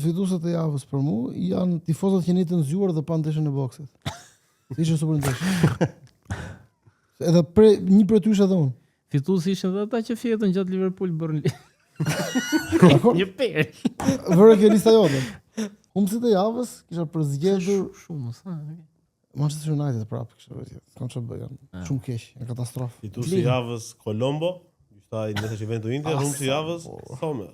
fituesit e javës për mua janë tifozët që të nxjuar dhe pa ndeshjen e boksit. Ishte super ndeshje. Edhe një për ty isha dhe unë. Fituesi ishin dhe ata që fjetën gjatë Liverpool Burnley. Një perë. Vëre kjo lista jote. Humbësit e javës kisha përzgjedhur shumë, sa. Manchester United prapë, s'kam çfarë bëj, shumë keq, një katastrofë. Fituesi i javës Colombo, ishte ndeshja që vend Inter, humbësi i javës Sommer.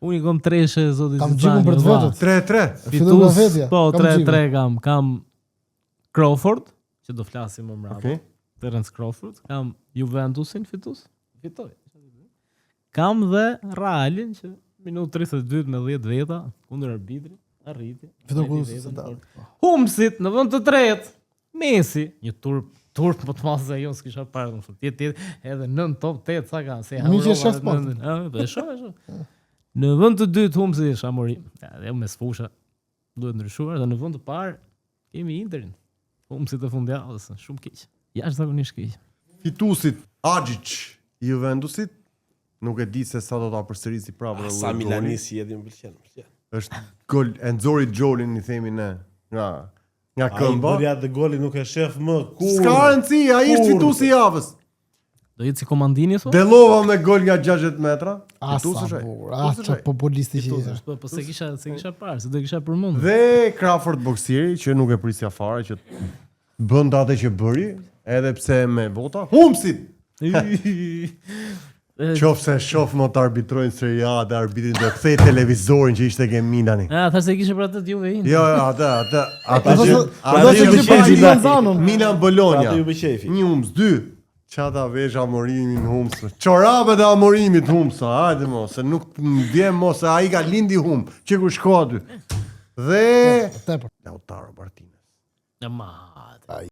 Unë i kam treshe zoti. Kam gjikun për të vetët. 3-3. Fitus, po 3-3 kam Crawford, që do flasim më mbrapa. Okay. Terence Crawford, kam Juventusin fitus, fitoj. Kam dhe Realin që minutë 32 me 10 veta kundër arbitrit, arriti. Fiton kundër Humbësit në vend të tretë, Messi, një turp më të madh se ajo s'kisha parë më shumë. Tjetër edhe 9 top 8 sa ka, se do shoh. Në vend të dytë humbësi është Amorim. Edhe me sfusha duhet ndryshuar dhe në vend të parë kemi Interin. Humbësit e fundjavës, shumë keq. Jashtëzakonisht keq. Fituesit Agic i Juventusit, nuk e di se sa do ta përsërisi prapë. Sa Milanisi edhe më pëlqen. Është gol e nxori Xholin i themi ne nga këmba. Ai bëri atë golin nuk e shef më kur. S'ka rëndësi, ai është fituesi i javës. Do jetë si komandini thon? Delova me gol nga 60 metra. Fituesi është ai. Populisti që është. Po se kisha parë, se do kisha përmendur. Dhe Crawford boksieri që nuk e prisja fare që bën atë që bëri, edhe pse me vota humbësit. Qofse shoh më të arbitrojnë Serie A dhe arbitrin do kthej televizorin që ishte ke Milani. Tha se kishe për atë Juve. Jo, atë Milan Bologna. Atë ju bëqefi. 1-2. Çata vesh Amorimin humbs. Çorapet e Amorimit humbsa, hajde mos, se nuk vjen mos se ai ka lindi humb, që ku shko aty. Dhe tepër. Lautaro Martinez. Ma